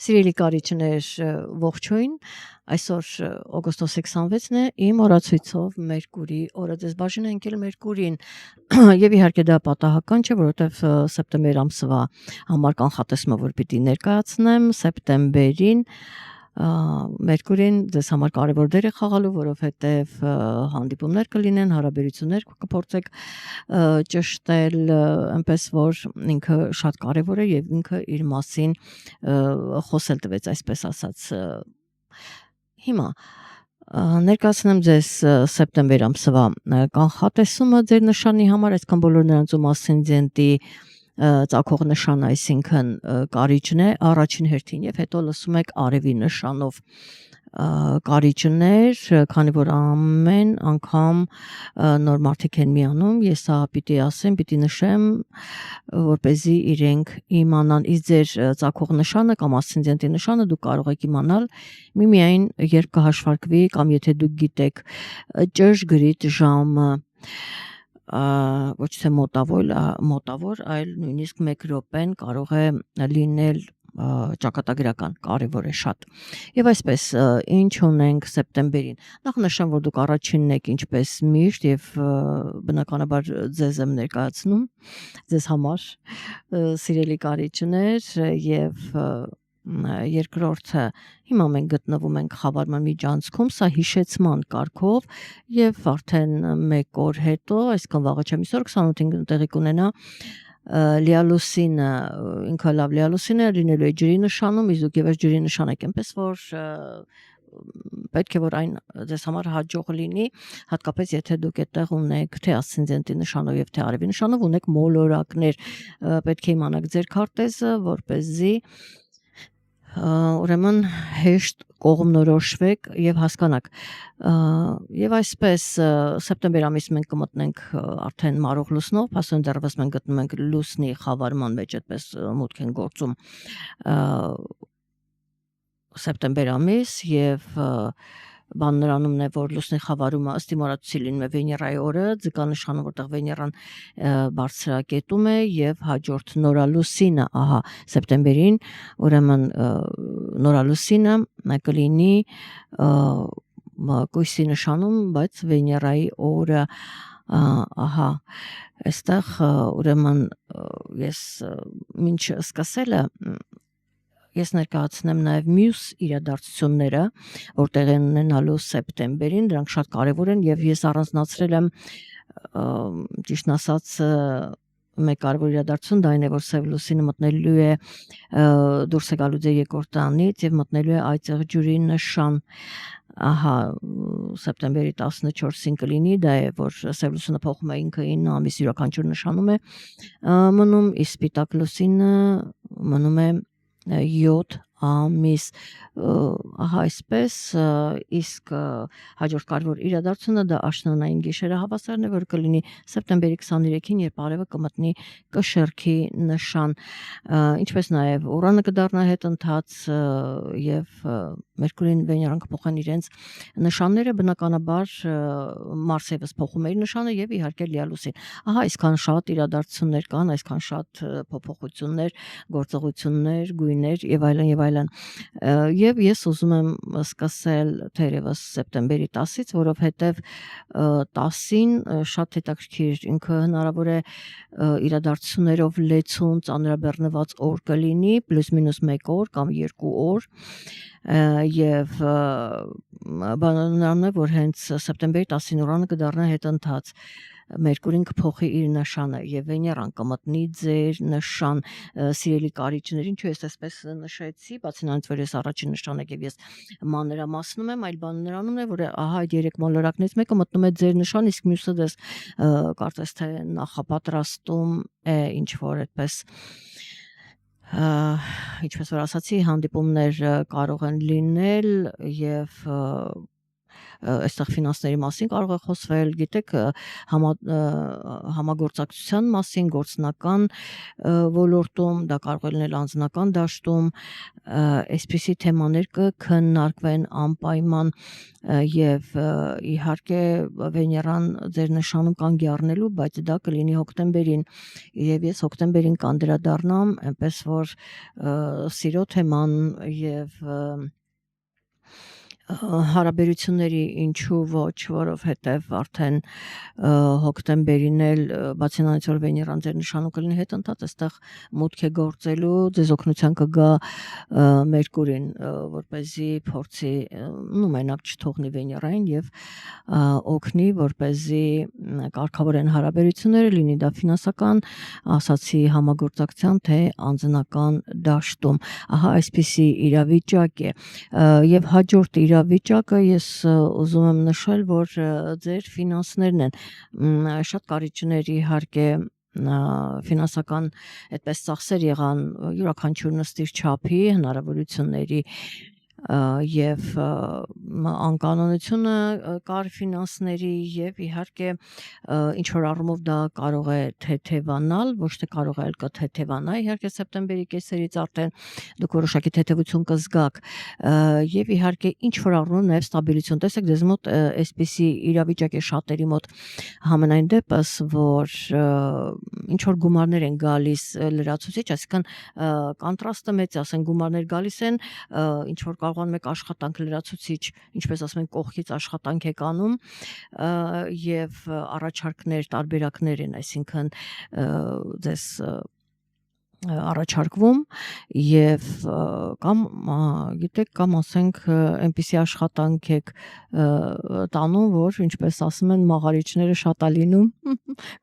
Սիրելի կարիճներ, ողջույն, այսօր օգոստոսի 26-ն է, իմ օրացույցով Մերկուրի օրը ձեզ բաժին է ընկել Մերկուրին, և իհարկե դա պատահական չէ, որովհետև սեպտեմբեր ամսվա համար կանխատեսումը, որ պիտի ներկայացնեմ, սեպտեմբերին Մերկուրին ձեզ համար կարևոր դեր է խաղալու, որովհետև հանդիպումներ կլինեն, հարաբերություններ կփորձեք ճշտել, այնպես որ ինքը շատ կարևոր է և ինքը իր մասին խոսել տվեց, այսպես ասած։ Հիմա ներկայացնեմ ձեզ սեպտեմբեր ամսվա կանխատեսումը ձեր նշանի համար, այսքան բոլոր նրանց ում ասցենդենտի ծագող նշան, այսինքն կարիճն է առաջին հերթին, և հետո լսում եք արևի նշանով կարիճներ, քանի որ ամեն անգամ նոր մարդիկ են միանում, ես սա պիտի ասեմ, պիտի նշեմ, որպեսզի իրենք իմանան իս ձեր ծագող նշանը կամ ասցենդենտի նշանը դուք կարող եք իմանալ միմիայն երբ կհաշվարկվի կամ եթե դուք գիտեք ճշգրիտ ժամը, ոչ թե մոտավոր, այլ նույնիսկ 1 րոպեն կարող է լինել ճակատագրական, կարևոր է շատ։ Եվ այսպես, ինչ ունենք սեպտեմբերին։ Նախ նշեմ, որ դուք առաջինն եք ինչպես միշտ և բնականաբար ձեզ եմ ներկայացնում, ձեզ համար սիրելի կարիճներ և երկրորդը, հիմա մենք գտնվում ենք խավարման միջանցքում, սա հիշեցման կարգով և արդեն 1 օր հետո, այսքան վաղը չեմ իսօր 28-ին տեղի կունենա լիալուսինը, ինքը լավ լիալուսին է, լինելու է ջրի նշանում, իսկ դուք ևս ջրի նշան եք, այնպես որ պետք է որ այն ձեզ համար հաջող լինի, հատկապես եթե դուք այդտեղ ունեք թե ասցենդենտի նշանով և թե արևի նշանով ունեք մոլորակներ, պետք է իմանաք ձեր քարտեզը, որպեսզի ուրեմն հեշտ կողմնորոշվեք և հասկանաք։ Եվ այսպես սեպտեմբեր ամիս մենք կմտնենք արդեն մարող լուսնով, փաստորեն դեռևս մենք գտնվում ենք լուսնի խավարման մեջ, այդպես մուտք են գործում սեպտեմբեր ամիս և բան նրանումն է, որ լուսնի խավարումը ըստ իմորացուցի լինում է Վեներայի օրը, ձգանշանը, որտեղ Վեներան բարձրակետում է և հաջորդ նորալուսինը, ահա, սեպտեմբերին, ուրեմն նորալուսինը կլինի կույսի նշանում, բայց Վեներայի օրը, ահա, այստեղ ուրեմն ես մինչ սկսելը ես ներկայացնեմ նաև մյուս իրադարձությունները, որ տեղի են ունենալու սեպտեմբերին, դրանք շատ կարևոր են և ես առանձնացրել եմ ճիշտն ասած մեկ կարևոր իրադարձություն, դա այն է, որ սև լուսինը մտնելու է դուրս է գալու ձեր երկրորդ տանից և մտնելու է այծեղ ջուրի նշան, ահա, սեպտեմբերի 14-ին կլինի, դա է, որ սև լուսինը փոխում է ինքը 9 ամիս յուրաքանչյուր նշանում է մնում, իսկ սպիտակ լուսինը մնում է 7 ամիս, ահա այսպես, իսկ հաջորդ կարևոր իրադարձությունը դա աշնանային գիշերահավասարն է, որ կլինի սեպտեմբերի 23-ին, երբ արևը կմտնի կշեռքի նշան, ինչպես նաև Ուրանը կդառնա հետընթաց և Մերկուրին Վեներան կփոխեն իրենց նշանները, բնականաբար Մարսը ևս փոխում է իր նշանը և իհարկե լիալուսին, ահա այսքան շատ իրադարձություններ կան, այսքան շատ փոփոխություններ, գործողություններ, գույներ և այլն, և ես ուզում եմ սկսել թերևս սեպտեմբերի 10-ից, որովհետև 10-ին շատ հետաքրքիր, ինքը հնարավոր է իրադարձություններով լեցուն, ծանրաբեռնված օր կլինի, պլյուս մինուս 1 օր կամ 2 օր, և բանն է, որ հենց սեպտեմբերի 10-ին Ուրանը կդառնա հետընթաց, Մերկուրին կփոխի իր նշանը և Վեներան կմտնի ձեր նշան, սիրելի կարիճներ, ինչու ես այսպես նշեցի, բացի նրանից, որ ես առաջին նշան եք և ես մանրամասնում եմ, այլ բանը նրանումն է, որ ահա այդ 3 մոլորակներից մեկը մտնում է ձեր նշան, իսկ մյուսը դες կարծես թե նախապատրաստում է ինչ-որ այդպես, ինչպես որ ասացի, հանդիպումներ կարող են լինել և այստեղ ֆինանսների մասին կարող է խոսվել, գիտեք, համագործակցության մասին, գործնական ոլորտում, դա կարող է լինել անձնական դաշտում, այսպիսի թեմաներ կքննարկվեն անպայման եւ իհարկե Վեներան ձեր նշանում կանգի առնելու, բայց դա կլինի հոկտեմբերին եւ ես հոկտեմբերին կանդրադառնամ, այնպես որ սիրո թեման եւ հարաբերությունների ինչու ոչ, որովհետև արդեն հոկտեմբերին էլ բացի նրանից որ Վեներան ձեր նշանում կլինի հետընթաց, այստեղ մուտք է գործելու, ձեզ օգնության կգա Մերկուրին, որպեսզի փորձի մենակ չթողնի Վեներային եւ օգնի, որպեսզի կարգավորեն հարաբերությունները, լինի դա ֆինանսական, ասացի համագործակցության, թե անձնական դաշտում։ Ահա այսպիսի իրավիճակ է եւ հաջորդ իրավիճակը ես ուզում եմ նշել, որ ձեր ֆինանսներն են շատ կարիճներ իհարկե ֆինանսական այդպես ծախսեր եղան յուրաքանչյուրն ըստ իր չափի հնարավորությունների եւ անկանոնությունը կար ֆինանսների եւ իհարկե ինչ որ առումով դա կարող է թեթևանալ, ոչ թե կարող է այլ կթեթևանա իհարկե սեպտեմբերի կեսերից արդեն դուք որոշակի թեթևություն կզգաք եւ իհարկե ինչ որ առումով նաեւ ստաբիլություն տեսեք ձեզ մոտ այսպիսի իրավիճակ է շատերի մոտ համենայն դեպս որ ինչ որ գումարներ են գալիս լրացուցիչ, այսինքն կոնտրաստը մեծ է, ասեն գումարներ գալիս են ինչ որ կարողանում եք աշխատանք լրացուցիչ, ինչպես ասում են, կողքից աշխատանք եք անում եւ առաջարկներ, տարբերակներ են, այսինքն ձեզ առաջարկվում եւ կամ գիտեք կամ ասենք այնպիսի աշխատանք եք տանում, որ ինչպես ասում են մաղարիչները շատ է լինում,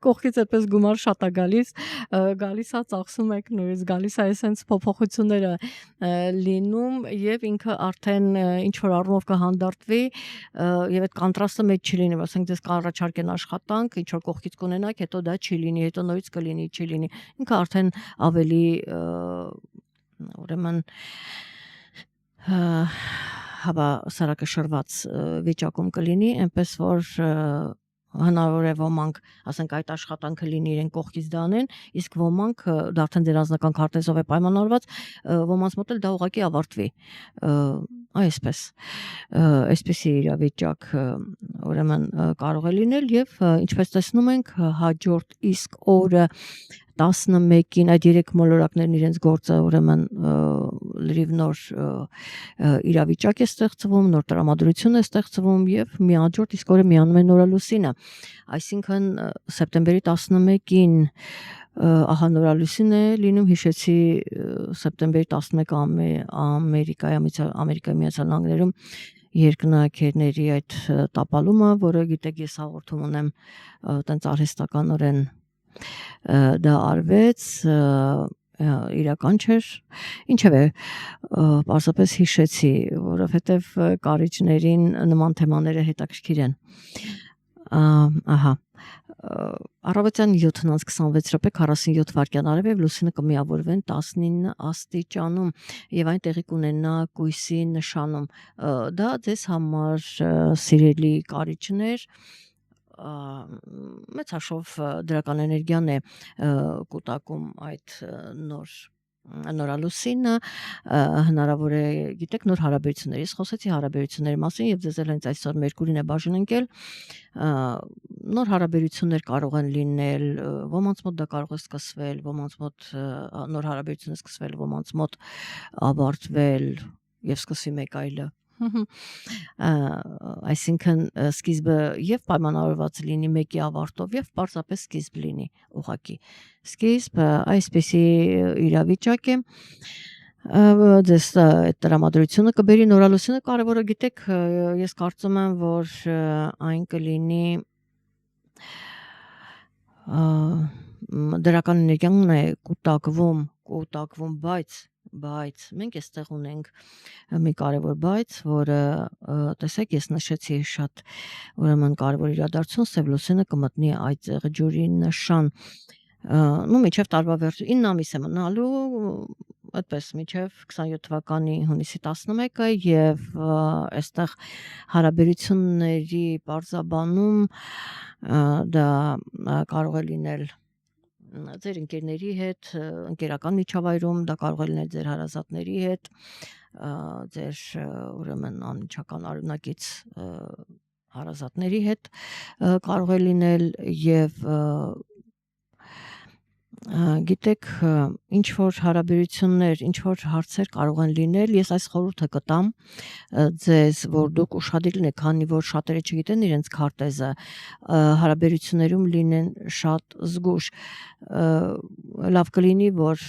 կողքից այդպես գումար շատ է գալիս է ծախսում եք նույնիսկ գալիս է այսպես փոփոխությունները լինում եւ ինքը արդեն ինչ որ առումով կհանդարտվի եւ այդ կոնտրաստը մեջ չի լինի, ասենք դες կառաջարկեն աշխատանք, ինչ որ կողքից կունենաք, հետո դա չի լինի, հետո նորից կլինի, չի լինի, ինքը արդեն ավելի ուրեմն հավասարակշռված վիճակում կլինի, այնպես որ հնարավոր է ոմանք, ասենք այդ աշխատանքը լինի իրեն կողքից դանեն, իսկ ոմանք դա արդեն դեր անձնական քարտեզով է պայմանավորված, ոմանց մոտ էլ դա ուղղակի ավարտվի։ Այսպես այսպեսի իրավիճակ ուրեմն կարող է լինել եւ ինչպես տեսնում ենք հաջորդ իսկ օրը 11-ին այդ 3 մոլորակներն իրենց գործը ուրեմն լրիվ նոր իրավիճակ է ստեղծվում, նոր տրամադրություն է ստեղծվում եւ միաջորդ իսկ օրը միանում է նորալուսինը, այսինքն սեպտեմբերի 11-ին ահա նորալուսին է լինում, հիշեցի սեպտեմբերի 11-ը Ամերիկայի Միացյալ Նահանգներում երկնաքերների այդ տապալումը, որը գիտեք ես հաղորդում ունեմ տենց արհեստականորեն դա արվեց իրական չէր, ինչևէ պարզապես հիշեցի, որովհետև կարիճներին նման թեմաները հետաքրքիր են։ Ահա առավոտյան 7:26 վայրկյան արև եւ լուսինը կմիավորվեն 19 աստիճանում եւ այն տեղի կունենա կույսի նշանում, դա ձեզ համար սիրելի կարիճներ մեծ հաշվով դրական էներգիան է կուտակում այդ նորալուսինը, հնարավոր է գիտեք նոր հարաբերություններ, ես խոսեցի հարաբերությունների մասին եւ ձեզ էլ հենց այսօր Մերկուրին է բաժին ընկել, նոր հարաբերություններ կարող են լինել, ոմանց մոտ դա կարող է սկսվել, ոմանց մոտ նոր հարաբերություն է սկսվել, ոմանց մոտ ավարտվել եւ սկսվի մեկ այլը այսինքն սկիզբը եւ պայմանավորված լինի մեկի ավարտով եւ պարզապես սկիզբ լինի ուղղակի սկիզբ այսպեսի իրավիճակ է դες այդ տրամադրությունը կբերի նորալուսինը կարևորը գիտեք ես կարծում եմ որ այն կլինի դրական էներգիան է կուտակվում բայց մենք այստեղ ունենք մի կարևոր բայց, որը տեսեք ես նշեցի շատ ուրեմն կարևոր իրադարձություն, Սև լուսինը կմտնի այդ ջուրի նշան, մինչև տարվա վերջը 9 ամիս է մնալու, այդպես միջև 27 թվականի հունիսի 11-ը եւ այստեղ հարաբերությունների բարձաբանում դա կարող է լինել ձեր ընկերների հետ, ընկերական միջավայրում, դա կարող է լինել ձեր հարազատների հետ, ձեր ուրեմն անմիջական արունակից հարազատների հետ կարող է լինել եւ գիտեք ինչ որ հարաբերություններ, ինչ որ հարցեր կարող են լինել, ես այս խորհուրդը կտամ ձեզ, որ դուք ուշադիր լինեք, քանի որ շատերը չգիտեն իրենց քարտեզը, հարաբերություններում լինեն շատ զգուշ, լավ կլինի, որ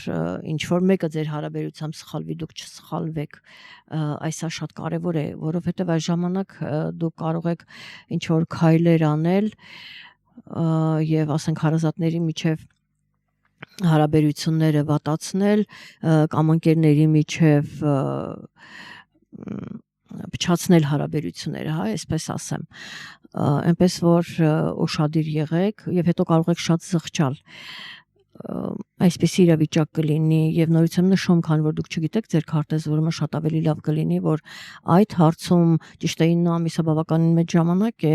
ինչ որ մեկը ձեր հարաբերությամբ սխալվի, դուք չսխալվեք, այսա շատ կարևոր է, որովհետև այս ժամանակ դուք կարող եք ինչ որ քայլեր անել եւ ասենք հարազատների միջև հարաբերությունները վատացնել կամ ընկերների միջև փչացնել հարաբերությունները, հա, այսպես ասեմ, այնպես որ ուշադիր եղեք եւ հետո կարող եք շատ զղջալ այսպիսի իրավիճակ կլինի եւ նորից եմ նշում, քանի որ դուք չգիտեք ձեր քարտեզը, ուրեմն շատ ավելի լավ կլինի, որ այդ հարցում ճիշտ է 9 ամիսը բավականին մեծ ժամանակ է,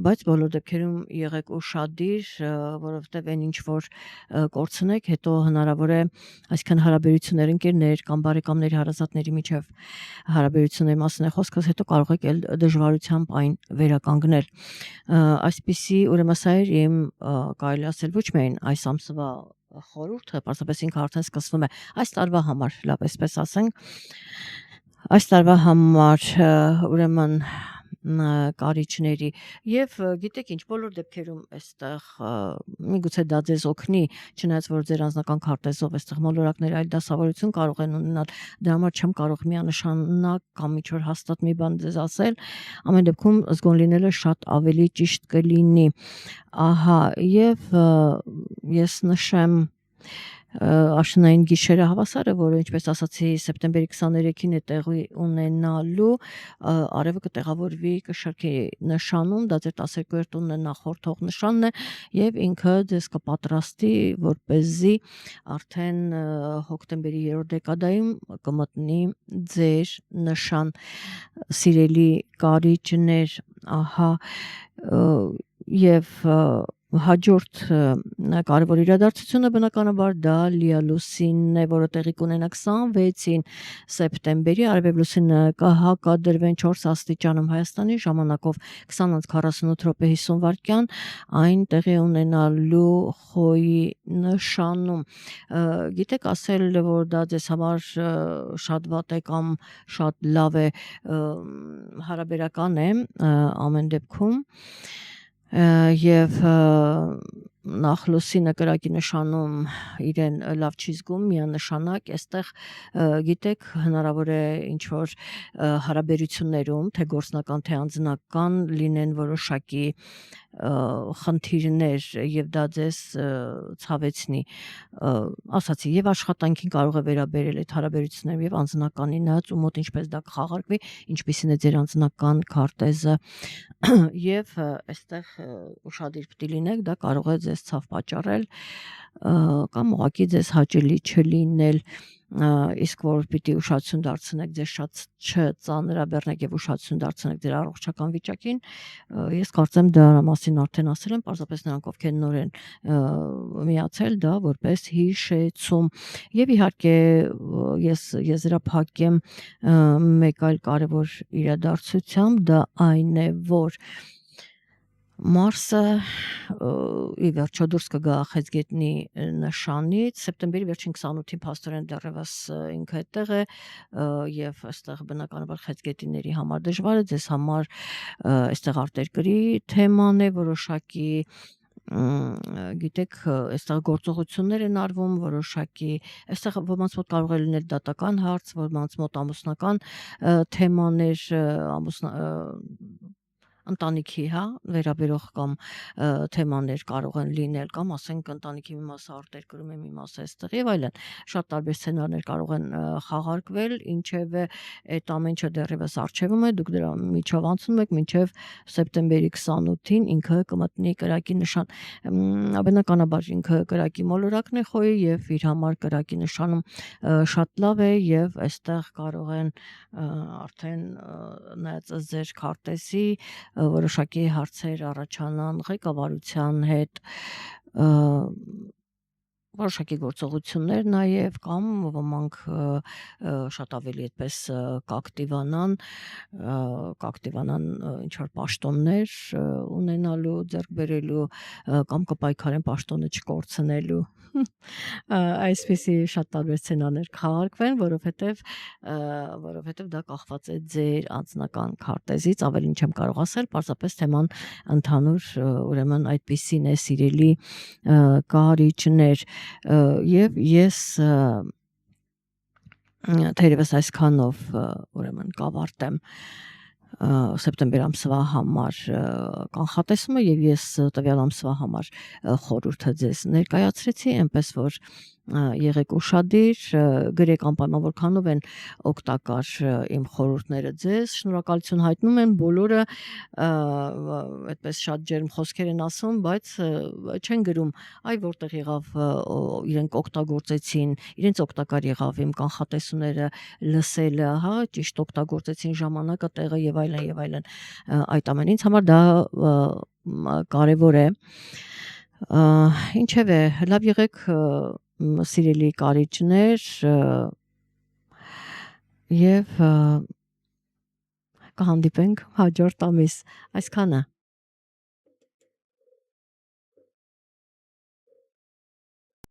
բայց բոլոր դեպքերում եղեք ուշադիր, որովհետեւ այն ինչ որ կորցնեք, հետո հնարավոր է, այսքան հարաբերություններ ընկերներ կամ բարեկամների հարազատների միջև հարաբերությունների մասին է խոսքը, հետո կարող եք էլ դժվարությամբ այն վերականգնել։ Այսպիսի ուրեմն սա էր իմ կարելի ասել ոչ միայն այս ամսվա խորհուրդը, պարզապես ինքը արդեն սկսվում է այս տարվա համար, լավ այսպես ասենք, այս տարվա համար ուրեմն կարիճների եւ գիտեք ինչ բոլոր դեպքերում այստեղ միգուցե դա ձեզ օգնի, չնայած որ ձեր անձնական քարտեզով այստեղ մոլորակներ այլ դասավորություն կարող են ունենալ, դրա համար չեմ կարող միանշանակ կամ ինչ որ հաստատ մի բան ձեզ ասել, ամեն դեպքում զգոն լինելը շատ ավելի ճիշտ կլինի, ահա եւ ես նշեմ աշնանային գիշերը հավասարը, որը ինչպես ասացի սեպտեմբերի 23-ին է տեղի ունենալու, արևը կտեղավորվի կշարքի նշանում, դա ձեր 12-րդ տունն է նախորդող նշանն է եւ ինքը ձեզ կպատրաստի, որպեսզի արդեն հոկտեմբերի 3-րդ դեկադայում կմտնի ձեր նշան, սիրելի կարիճներ, ահա եւ հաջորդ կարևոր իրադարձությունը բնականաբար դա լիալուսինն է, որը տեղի կունենա 26-ին սեպտեմբերի, արևև լուսինը կհակադրվեն 4 աստիճանում Հայաստանի ժամանակով 20:48 րոպե 50 վայրկյան, այն տեղի ունենալու Խոյի նշանում, գիտեք ասել, որ դա ձեզ համար շատ վատ է կամ շատ լավ է, հարաբերական է ամեն դեպքում եւ նախ լուսինը կրակի նշանում իրեն լավ չի զգում, միանշանակ այստեղ գիտեք հնարավոր է ինչ որ հարաբերություններում, թե գործնական, թե անձնական լինեն որոշակի խնդիրներ եւ դա ձեզ ցավեցնի, ասացի եւ աշխատանքին կարող է վերաբերել այդ հարաբերությունները եւ անձնականին, նայած ու մոտ ինչպես դա կխաղարկվի, ինչպիսին է ձեր անձնական քարտեզը եւ այստեղ ուշադիր պիտի լինեք, դա կարող է ձեզ ցավ պատճառել կամ ուղղակի ձեզ հաճելի չլինել, իսկ որ պիտի ուշադրություն դարձնեք ձեր շատ չծանրաբեռնեք եւ ուշադրություն դարձնեք ձեր առողջական վիճակին, ես կարծեմ դրա մասին արդեն ասել եմ, պարզապես նրանք ովքեր նոր են միացել դա որպես հիշեցում եւ իհարկե ես եզրափակեմ մեկ այլ կարևոր իրադարձությամբ, դա այն է, որ Մարսը ի վերջո դուրս կգա Խեցգետնի նշանից, սեպտեմբերի վերջին 28-ին փաստորեն դեռևս ինքը այդտեղ է եւ այստեղ բնականաբար Խեցգետիների համար դժվար է, ձեզ համար այստեղ արտերկրի թեման է, որոշակի գիտեք, այստեղ գործողություններ են արվում, որոշակի, այստեղ ոմանց մոտ կարող է լինել դատական հարց, ոմանց մոտ ամուսնական թեմաներ, ընտանիքի, հա, վերաբերող կամ թեմաներ կարող են լինել, կամ ասենք ընտանիքի մի մասը արտերկրում է, մի մասը այստեղ եւ այլն։ Շատ տարբեր սցենարներ կարող են խաղարկվել, ինչեւ այդ ամեն ինչը դեռևս արժևում է, դուք դրա միջով անցնում եք մինչև սեպտեմբերի 28-ին ինքը կմտնի կրակի նշան։ Բնականաբար ինքը կրակի մոլորակն է խոյի եւ իր համար կրակի նշանում շատ լավ է եւ այստեղ կարող են արդեն նայած ձեր քարտեզի որոշակի հարցեր առաջանան ղեկավարության հետ, որոշակի գործողություններ նաև կամ ոմանք շատ ավելի այդպես կակտիվանան ինչ որ պաշտոններ ունենալու, ձեռք բերելու կամ կպայքարեն պաշտոնը չկորցնելու։ Այսպիսի շատ տարբեր սցենարներ կխաղարկվեն, որովհետև դա կախված է ձեր անձնական քարտեզից, ավելին չեմ կարող ասել, պարզապես թեման ընդհանուր, ուրեմն այդպիսին է, սիրելի կարիճներ, եւ ես թերևս այսքանով ուրեմն կավարտեմ սեպտեմբեր ամսվա համար կանխատեսումը եւ ես տվյալ ամսվա համար խորհուրդը ձեզ ներկայացրեցի, այնպես որ եղեք ուշադիր, գրեք անպայման որքանով են օգտակար իմ խորհուրդները ձեզ, շնորհակալություն հայտնում են բոլորը, այդպես շատ ջերմ խոսքեր են ասում, բայց չեն գրում, այ որտեղ եղավ իրենք օգտագործեցին, իրենց օգտակար եղավ իմ կանխատեսումները լսելը, հա, ճիշտ օգտագործեցին ժամանակը, տեղը եւ այլն, այդ ամեն ինձ համար դա կարևոր է։ Ինչևէ, լավ եղեք սիրելի կարիճներ եւ կհանդիպենք հաջորդ ամիս, այսքանը։